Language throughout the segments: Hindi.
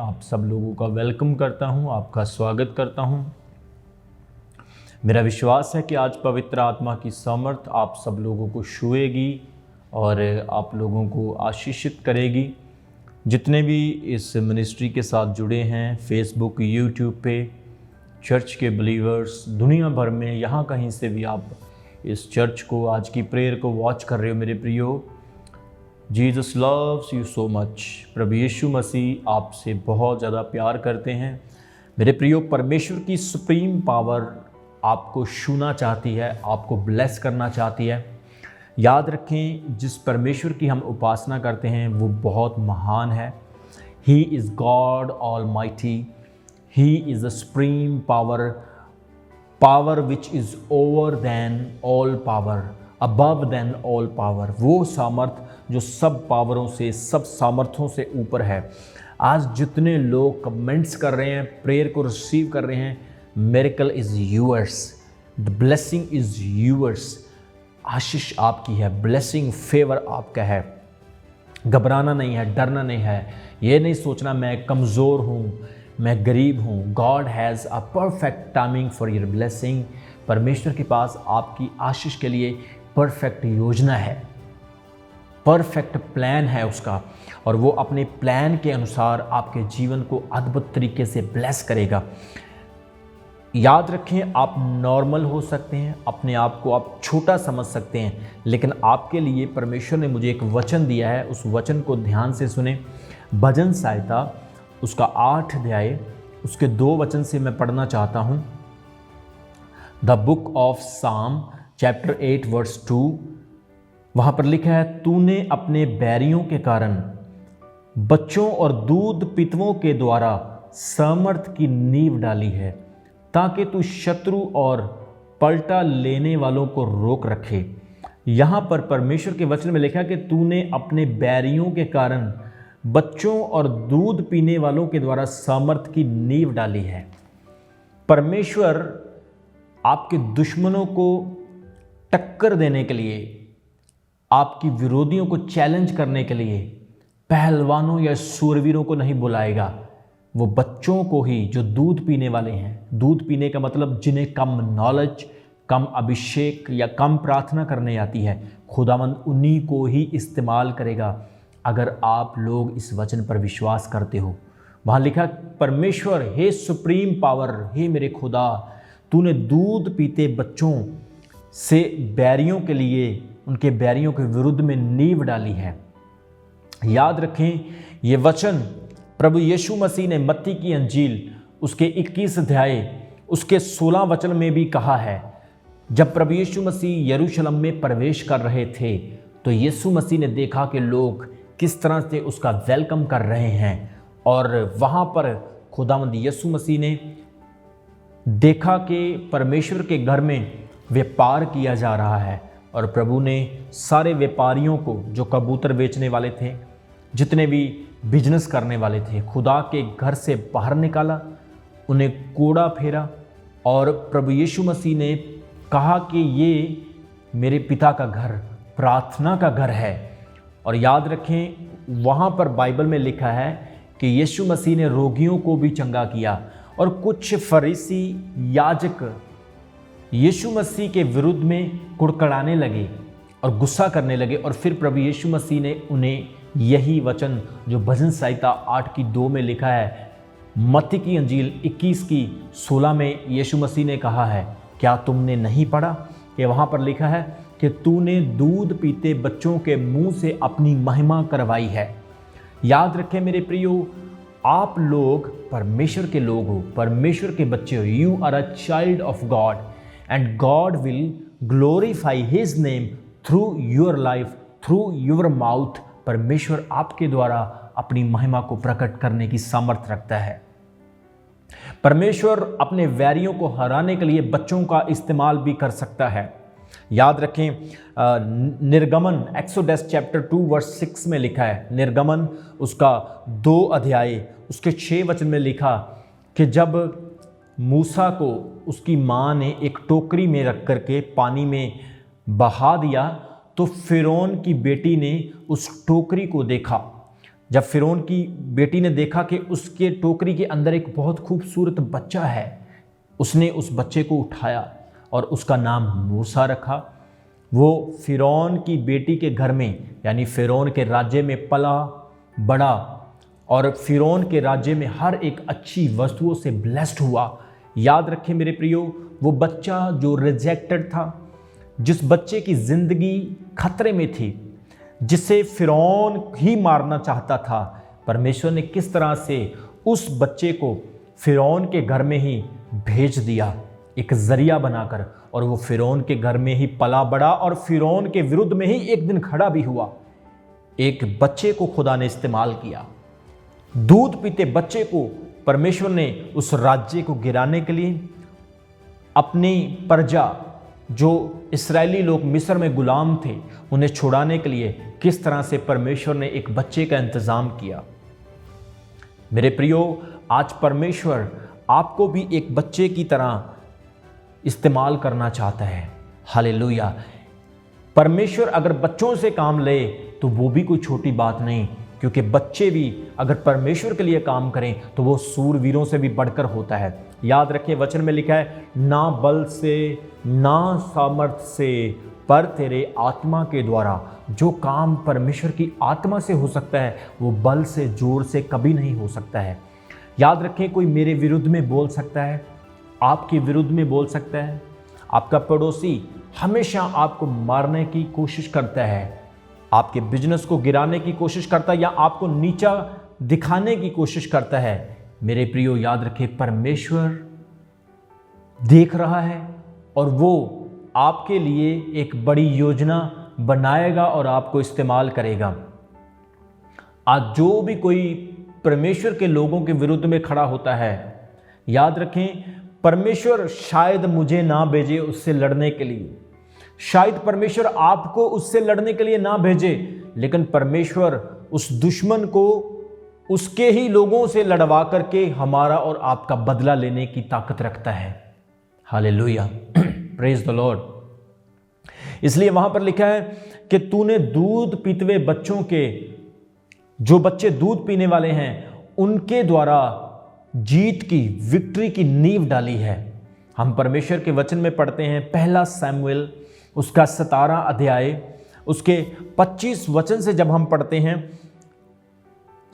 आप सब लोगों का वेलकम करता हूं, आपका स्वागत करता हूं। मेरा विश्वास है कि आज पवित्र आत्मा की सामर्थ आप सब लोगों को छुएगी और आप लोगों को आशीषित करेगी। जितने भी इस मिनिस्ट्री के साथ जुड़े हैं, फेसबुक, यूट्यूब पे, चर्च के बिलीवर्स, दुनिया भर में यहाँ कहीं से भी आप इस चर्च को, आज की प्रेयर को वॉच कर रहे हो, मेरे प्रियो, Jesus loves you so much. प्रभु यीशु मसीह आपसे बहुत ज़्यादा प्यार करते हैं। मेरे प्रियो, परमेश्वर की सुप्रीम पावर आपको छूना चाहती है, आपको ब्लेस करना चाहती है। याद रखें, जिस परमेश्वर की हम उपासना करते हैं वो बहुत महान है। He is God almighty, he is the supreme power, power which is over than all power, above than all power. वो सामर्थ जो सब पावरों से, सब सामर्थ्यों से ऊपर है। आज जितने लोग कमेंट्स कर रहे हैं, प्रेयर को रिसीव कर रहे हैं, miracle is yours, the blessing is yours. आशीष आपकी है, ब्लेसिंग, फेवर आपका है। घबराना नहीं है, डरना नहीं है, ये नहीं सोचना मैं कमज़ोर हूँ, मैं गरीब हूँ। God has a perfect timing for your blessing. परमेश्वर के पास आपकी आशीष के लिए परफेक्ट योजना है, परफेक्ट प्लान है उसका, और वो अपने प्लान के अनुसार आपके जीवन को अद्भुत तरीके से ब्लेस करेगा। याद रखें, आप नॉर्मल हो सकते हैं, अपने आप को आप छोटा समझ सकते हैं, लेकिन आपके लिए परमेश्वर ने मुझे एक वचन दिया है। उस वचन को ध्यान से सुने। भजन संहिता उसका 8 अध्याय उसके 2 वचन से मैं पढ़ना चाहता हूँ। द बुक ऑफ साम चैप्टर 8 वर्स 2, वहाँ पर लिखा है, तूने अपने बैरियों के कारण बच्चों और दूध पितवों के द्वारा सामर्थ की नींव डाली है, ताकि तू शत्रु और पलटा लेने वालों को रोक रखे। यहाँ पर परमेश्वर के वचन में लिखा कि तूने अपने बैरियों के कारण बच्चों और दूध पीने वालों के द्वारा सामर्थ की नींव डाली है। परमेश्वर आपके दुश्मनों को टक्कर देने के लिए, आपकी विरोधियों को चैलेंज करने के लिए पहलवानों या सूरवीरों को नहीं बुलाएगा। वो बच्चों को ही, जो दूध पीने वाले हैं। दूध पीने का मतलब जिन्हें कम नॉलेज, कम अभिषेक या कम प्रार्थना करने आती है, खुदावंद उन्हीं को ही इस्तेमाल करेगा अगर आप लोग इस वचन पर विश्वास करते हो। वहाँ लिखा, परमेश्वर, हे सुप्रीम पावर, हे मेरे खुदा, तूने दूध पीते बच्चों से बैरियों के लिए, उनके बैरियों के विरुद्ध में नींव डाली है। याद रखें, ये वचन प्रभु यीशु मसीह ने मत्ती की अंजील उसके 21 अध्याय उसके 16 वचन में भी कहा है। जब प्रभु यीशु मसीह यरूशलेम में प्रवेश कर रहे थे तो यीशु मसीह ने देखा कि लोग किस तरह से उसका वेलकम कर रहे हैं, और वहाँ पर खुदावंद यीशु मसीह ने देखा कि परमेश्वर के घर में व्यापार किया जा रहा है, और प्रभु ने सारे व्यापारियों को, जो कबूतर बेचने वाले थे, जितने भी बिजनेस करने वाले थे, खुदा के घर से बाहर निकाला, उन्हें कोड़ा फेरा, और प्रभु यीशु मसीह ने कहा कि ये मेरे पिता का घर, प्रार्थना का घर है। और याद रखें, वहाँ पर बाइबल में लिखा है कि यीशु मसीह ने रोगियों को भी चंगा किया, और कुछ फरीसी याजक यीशु मसीह के विरुद्ध में कुड़कुड़ाने लगे और गुस्सा करने लगे, और फिर प्रभु यीशु मसीह ने उन्हें यही वचन जो भजन संहिता 8 की 2 में लिखा है, मत्ती की अंजील 21 की 16 में यीशु मसीह ने कहा है, क्या तुमने नहीं पढ़ा कि वहाँ पर लिखा है कि तूने दूध पीते बच्चों के मुंह से अपनी महिमा करवाई है। याद रखें मेरे प्रियो, आप लोग परमेश्वर के लोग हो, परमेश्वर के बच्चे हो। You are a child of God, and God will glorify His name through your life, through your mouth। परमेश्वर आपके द्वारा अपनी महिमा को प्रकट करने की सामर्थ्य रखता है। परमेश्वर अपने वैरियों को हराने के लिए बच्चों का इस्तेमाल भी कर सकता है। याद रखें, निर्गमन एक्सोडस चैप्टर 2 वर्स 6 में लिखा है, निर्गमन उसका 2 अध्याय उसके 6 वचन में लिखा कि जब मूसा को उसकी माँ ने एक टोकरी में रख करके पानी में बहा दिया, तो फिरौन की बेटी ने उस टोकरी को देखा जब फिरौन की बेटी ने देखा कि उसके टोकरी के अंदर एक बहुत खूबसूरत बच्चा है, उसने उस बच्चे को उठाया और उसका नाम मूसा रखा। वो फिरौन की बेटी के घर में यानी फिरौन के राज्य में पला बड़ा और फिरौन के राज्य में हर एक अच्छी वस्तुओं से ब्लेस्ड हुआ। याद रखें मेरे प्रियो, वो बच्चा जो रिजेक्टेड था, जिस बच्चे की ज़िंदगी खतरे में थी, जिसे फिरौन ही मारना चाहता था, परमेश्वर ने किस तरह से उस बच्चे को फिरौन के घर में ही भेज दिया, एक जरिया बनाकर, और वो फिरौन के घर में ही पला बड़ा और फिरौन के विरुद्ध में ही एक दिन खड़ा भी हुआ। एक बच्चे को खुदा ने इस्तेमाल किया, दूध पीते बच्चे को परमेश्वर ने उस राज्य को गिराने के लिए, अपनी प्रजा जो इस्राएली लोग मिस्र में गुलाम थे उन्हें छुड़ाने के लिए किस तरह से परमेश्वर ने एक बच्चे का इंतज़ाम किया। मेरे प्रियो, आज परमेश्वर आपको भी एक बच्चे की तरह इस्तेमाल करना चाहता है। हालेलुया। परमेश्वर अगर बच्चों से काम ले तो वो भी कोई छोटी बात नहीं, क्योंकि बच्चे भी अगर परमेश्वर के लिए काम करें तो वो सूरवीरों से भी बढ़कर होता है। याद रखें, वचन में लिखा है, ना बल से ना सामर्थ्य से, पर तेरे आत्मा के द्वारा। जो काम परमेश्वर की आत्मा से हो सकता है वो बल से, जोर से कभी नहीं हो सकता है। याद रखें, कोई मेरे विरुद्ध में बोल सकता है, आपके विरुद्ध में बोल सकता है, आपका पड़ोसी हमेशा आपको मारने की कोशिश करता है, आपके बिजनेस को गिराने की कोशिश करता है या आपको नीचा दिखाने की कोशिश करता है। मेरे प्रियो, याद रखें, परमेश्वर देख रहा है और वो आपके लिए एक बड़ी योजना बनाएगा और आपको इस्तेमाल करेगा। आज जो भी कोई परमेश्वर के लोगों के विरुद्ध में खड़ा होता है, याद रखें, परमेश्वर शायद मुझे ना भेजे उससे लड़ने के लिए, शायद परमेश्वर आपको उससे लड़ने के लिए ना भेजे, लेकिन परमेश्वर उस दुश्मन को उसके ही लोगों से लड़वा करके हमारा और आपका बदला लेने की ताकत रखता है। Hallelujah, praise the Lord. इसलिए वहां पर लिखा है कि तूने दूध पीते हुए बच्चों के, जो बच्चे दूध पीने वाले हैं, उनके द्वारा जीत की, विक्ट्री की नींव डाली है। हम परमेश्वर के वचन में पढ़ते हैं, पहला शमूएल उसका 17 अध्याय उसके 25 वचन से जब हम पढ़ते हैं,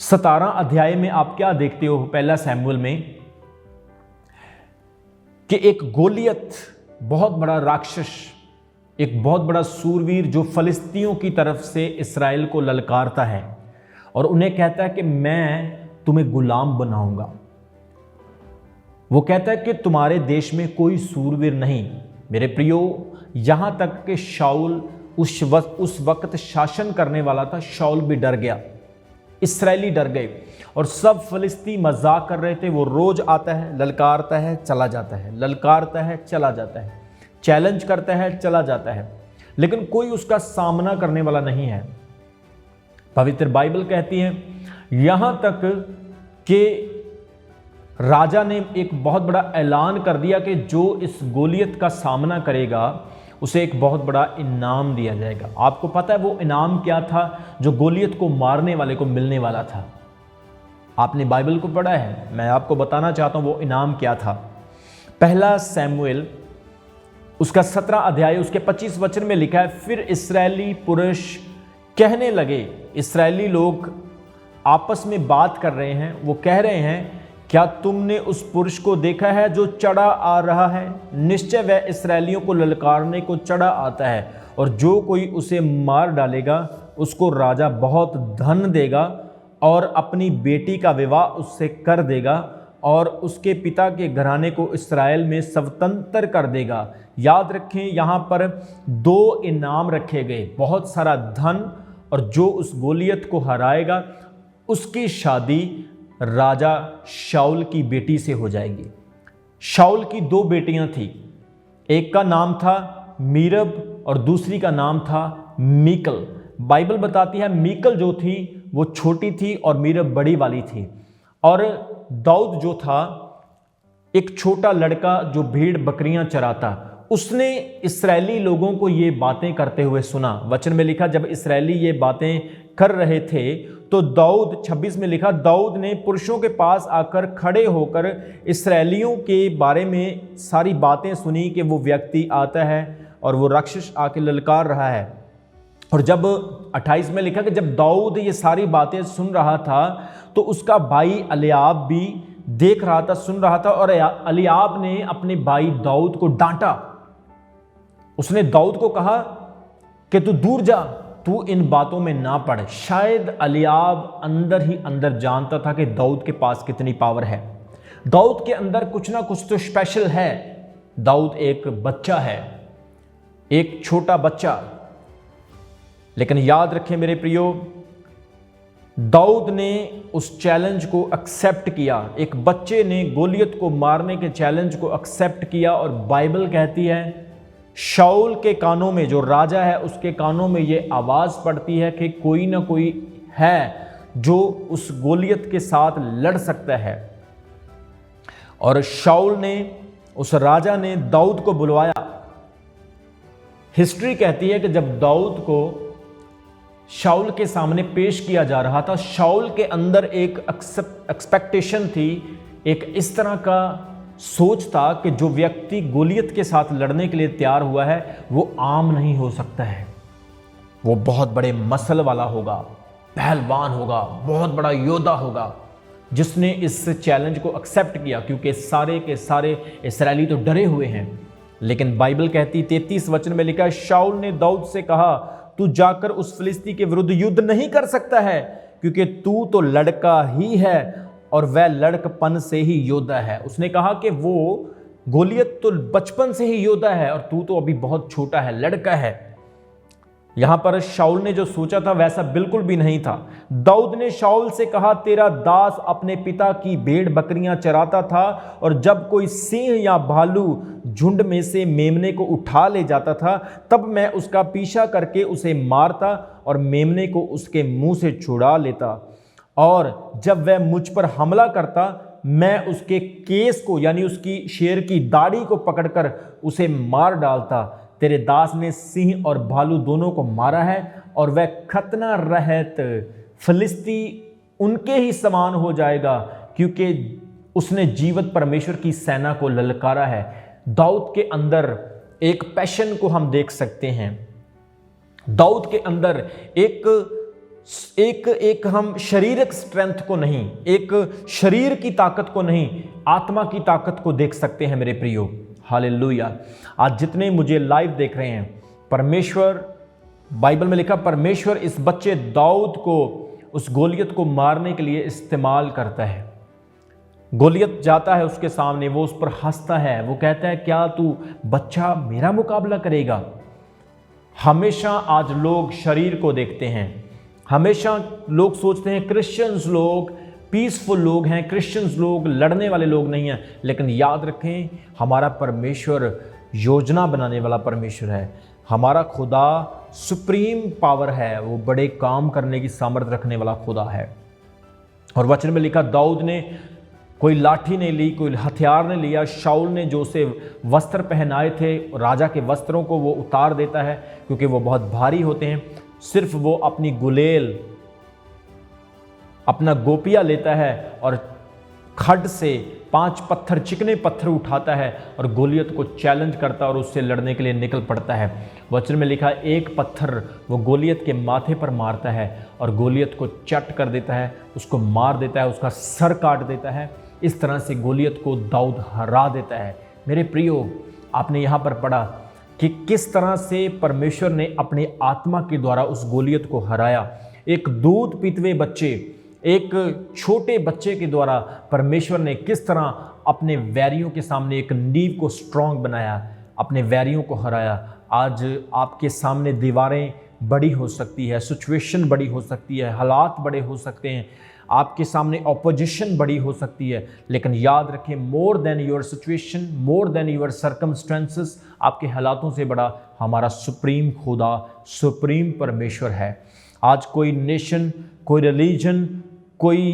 17 अध्याय में आप क्या देखते हो पहला शमूएल में, कि एक गोलियत, बहुत बड़ा राक्षस, एक बहुत बड़ा सूरवीर जो फलिस्तियों की तरफ से इस्राएल को ललकारता है और उन्हें कहता है कि मैं तुम्हें गुलाम बनाऊंगा। वो कहता है कि तुम्हारे देश में कोई सूरवीर नहीं। मेरे प्रियो, यहां तक कि शाऊल उस वक्त शासन करने वाला था, शाऊल भी डर गया, इस्राएली डर गए और सब फलिस्ती मजाक कर रहे थे। वो रोज आता है, ललकारता है, चला जाता है, ललकारता है, चला जाता है, चैलेंज करता है, चला जाता है, लेकिन कोई उसका सामना करने वाला नहीं है। पवित्र बाइबल कहती है यहां तक कि राजा ने एक बहुत बड़ा ऐलान कर दिया कि जो इस गोलियत का सामना करेगा उसे एक बहुत बड़ा इनाम दिया जाएगा। आपको पता है वो इनाम क्या था जो गोलियत को मारने वाले को मिलने वाला था? आपने बाइबल को पढ़ा है, मैं आपको बताना चाहता हूं वो इनाम क्या था। पहला शमूएल उसका 17 अध्याय उसके 25 वचन में लिखा है, फिर इस्राएली पुरुष कहने लगे, इस्राएली लोग आपस में बात कर रहे हैं, वो कह रहे हैं, क्या तुमने उस पुरुष को देखा है जो चढ़ा आ रहा है? निश्चय वह इस्राएलियों को ललकारने को चढ़ा आता है, और जो कोई उसे मार डालेगा उसको राजा बहुत धन देगा और अपनी बेटी का विवाह उससे कर देगा और उसके पिता के घराने को इस्राएल में स्वतंत्र कर देगा। याद रखें, यहाँ पर 2 इनाम रखे गए, बहुत सारा धन, और जो उस गोलियत को हराएगा उसकी शादी राजा शाऊल की बेटी से हो जाएगी। शाऊल की 2 बेटियां थी, एक का नाम था मीरब और दूसरी का नाम था मीकल। बाइबल बताती है मीकल जो थी वो छोटी थी और मीरब बड़ी वाली थी। और दाऊद जो था एक छोटा लड़का जो भेड़ बकरियां चराता, उसने इस्राएली लोगों को ये बातें करते हुए सुना। वचन में लिखा, जब इस्राएली ये बातें कर रहे थे तो दाऊद 26 में लिखा, दाऊद ने पुरुषों के पास आकर खड़े होकर इस्राएलियों के बारे में सारी बातें सुनी कि वो व्यक्ति आता है और वो राक्षस आके ललकार रहा है। और जब 28 में लिखा कि जब दाऊद ये सारी बातें सुन रहा था तो उसका भाई एलीआब भी देख रहा था, सुन रहा था, और एलीआब ने अपने भाई दाऊद को डांटा। उसने दाऊद को कहा कि तू दूर जा, तू इन बातों में ना पड़। शायद एलीआब अंदर ही अंदर जानता था कि दाऊद के पास कितनी पावर है, दाऊद के अंदर कुछ ना कुछ तो स्पेशल है। दाऊद एक बच्चा है, एक छोटा बच्चा, लेकिन याद रखें मेरे प्रियो, दाऊद ने उस चैलेंज को एक्सेप्ट किया। एक बच्चे ने गोलियत को मारने के चैलेंज को एक्सेप्ट किया, और बाइबल कहती है शाऊल के कानों में, जो राजा है उसके कानों में ये आवाज़ पड़ती है कि कोई ना कोई है जो उस गोलियत के साथ लड़ सकता है। और शाऊल ने, उस राजा ने दाऊद को बुलवाया। हिस्ट्री कहती है कि जब दाऊद को शाऊल के सामने पेश किया जा रहा था, शाऊल के अंदर एक एक्सपेक्टेशन थी, एक इस तरह का सोच था कि जो व्यक्ति गोलियत के साथ लड़ने के लिए तैयार हुआ है वो आम नहीं हो सकता है, वो बहुत बड़े मसल वाला होगा, पहलवान होगा, बहुत बड़ा योद्धा होगा, जिसने इस चैलेंज को एक्सेप्ट किया, क्योंकि सारे के सारे इस्राएली तो डरे हुए हैं। लेकिन बाइबल कहती 33 वचन में लिखा, शाऊल ने दाऊद से कहा, तू जाकर उस फिलिस्ती के विरुद्ध युद्ध नहीं कर सकता है, क्योंकि तू तो लड़का ही है और वह लड़कपन से ही योद्धा है। उसने कहा कि वो गोलियत तो बचपन से ही योद्धा है और तू तो अभी बहुत छोटा है, लड़का है। यहां पर शाऊल ने जो सोचा था वैसा बिल्कुल भी नहीं था। दाऊद ने शाऊल से कहा, तेरा दास अपने पिता की भेड़ बकरियां चराता था, और जब कोई सिंह या भालू झुंड में से मेमने को उठा ले जाता था, तब मैं उसका पीछा करके उसे मारता और मेमने को उसके मुंह से छुड़ा लेता, और जब वह मुझ पर हमला करता मैं उसके केस को, यानी उसकी शेर की दाढ़ी को पकड़कर उसे मार डालता। तेरे दास ने सिंह और भालू दोनों को मारा है, और वह खतना रहत फिलिस्ती उनके ही समान हो जाएगा, क्योंकि उसने जीवित परमेश्वर की सेना को ललकारा है। दाऊद के अंदर एक पैशन को हम देख सकते हैं। दाऊद के अंदर एक हम शारीरिक स्ट्रेंथ को नहीं, एक शरीर की ताकत को नहीं, आत्मा की ताकत को देख सकते हैं मेरे प्रियो। हालेलुया। आज जितने मुझे लाइव देख रहे हैं, परमेश्वर, बाइबल में लिखा, परमेश्वर इस बच्चे दाऊद को उस गोलियत को मारने के लिए इस्तेमाल करता है। गोलियत जाता है उसके सामने, वो उस पर हंसता है, वो कहता है, क्या तू बच्चा मेरा मुकाबला करेगा? हमेशा आज लोग शरीर को देखते हैं, हमेशा लोग सोचते हैं क्रिश्चियंस लोग पीसफुल लोग हैं, क्रिश्चियंस लोग लड़ने वाले लोग नहीं हैं। लेकिन याद रखें, हमारा परमेश्वर योजना बनाने वाला परमेश्वर है। हमारा खुदा सुप्रीम पावर है, वो बड़े काम करने की सामर्थ्य रखने वाला खुदा है। और वचन में लिखा, दाऊद ने कोई लाठी नहीं ली, कोई हथियार नहीं लिया। शाऊल ने जो उसे वस्त्र पहनाए थे, राजा के वस्त्रों को वो उतार देता है, क्योंकि वो बहुत भारी होते हैं। सिर्फ वो अपनी गुलेल, अपना गोपिया लेता है और खड्ड से 5 पत्थर, चिकने पत्थर उठाता है और गोलियत को चैलेंज करता है और उससे लड़ने के लिए निकल पड़ता है। वचन में लिखा, एक पत्थर वो गोलियत के माथे पर मारता है और गोलियत को चट कर देता है, उसको मार देता है, उसका सर काट देता है। इस तरह से गोलियत को दाऊद हरा देता है। मेरे प्रियो, आपने यहाँ पर पढ़ा कि किस तरह से परमेश्वर ने अपने आत्मा के द्वारा उस गोलियत को हराया। एक दूध पीतवे बच्चे, एक छोटे बच्चे के द्वारा परमेश्वर ने किस तरह अपने वैरियों के सामने एक नींव को स्ट्रांग बनाया, अपने वैरियों को हराया। आज आपके सामने दीवारें बड़ी हो सकती है, सिचुएशन बड़ी हो सकती है, हालात बड़े हो सकते हैं, आपके सामने ऑपोजिशन बड़ी हो सकती है, लेकिन याद रखें, more than your situation, more than your circumstances, आपके हालातों से बड़ा हमारा सुप्रीम खुदा, सुप्रीम परमेश्वर है। आज कोई नेशन, कोई रिलीजन, कोई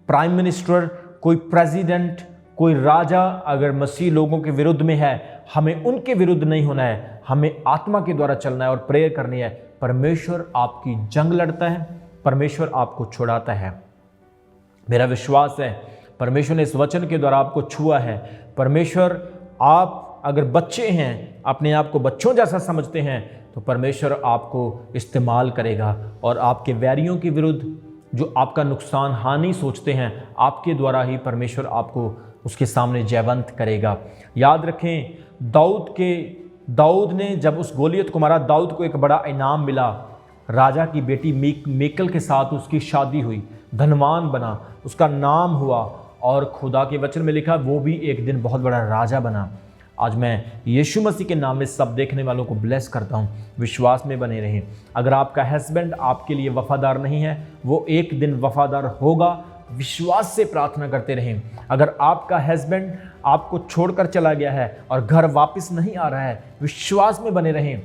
प्राइम मिनिस्टर, कोई प्रेसिडेंट, कोई राजा अगर मसीह लोगों के विरुद्ध में है, हमें उनके विरुद्ध नहीं होना है, हमें आत्मा के द्वारा चलना है और प्रेयर करनी है। परमेश्वर आपकी जंग लड़ता है, परमेश्वर आपको छुड़ाता है। मेरा विश्वास है परमेश्वर ने इस वचन के द्वारा आपको छुआ है। परमेश्वर, आप अगर बच्चे हैं, अपने आप को बच्चों जैसा समझते हैं, तो परमेश्वर आपको इस्तेमाल करेगा और आपके वैरियों के विरुद्ध जो आपका नुकसान हानि सोचते हैं, आपके द्वारा ही परमेश्वर आपको उसके सामने जयवंत करेगा। याद रखें, दाऊद ने जब उस गोलियत को मारा, दाऊद को एक बड़ा इनाम मिला। राजा की बेटी मीकल के साथ उसकी शादी हुई, धनवान बना, उसका नाम हुआ और खुदा के वचन में लिखा वो भी एक दिन बहुत बड़ा राजा बना। आज मैं यीशु मसीह के नाम में सब देखने वालों को ब्लेस करता हूँ, विश्वास में बने रहें। अगर आपका हस्बैंड आपके लिए वफादार नहीं है, वो एक दिन वफादार होगा। विश्वास से प्रार्थना करते रहें। अगर आपका हस्बैंड आपको छोड़कर चला गया है और घर वापस नहीं आ रहा है, विश्वास में बने रहें।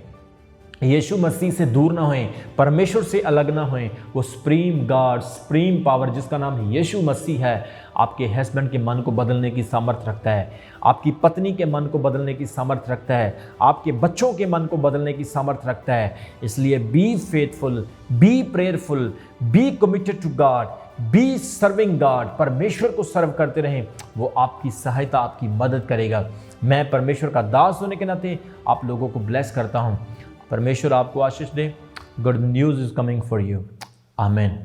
यीशु मसीह से दूर ना होएं, परमेश्वर से अलग ना होएं। वो सुप्रीम गॉड, सुप्रीम पावर जिसका नाम यीशु मसीह है, आपके हस्बैंड के मन को बदलने की सामर्थ्य रखता है, आपकी पत्नी के मन को बदलने की सामर्थ्य रखता है, आपके बच्चों के मन को बदलने की सामर्थ्य रखता है। इसलिए be faithful, be prayerful, be committed to God, be serving God. परमेश्वर को सर्व करते रहें, वो आपकी सहायता, आपकी मदद करेगा। मैं परमेश्वर का दास होने के नाते आप लोगों को ब्लेस करता हूँ। परमेश्वर आपको आशीष दे। Good news is coming for you. आमीन।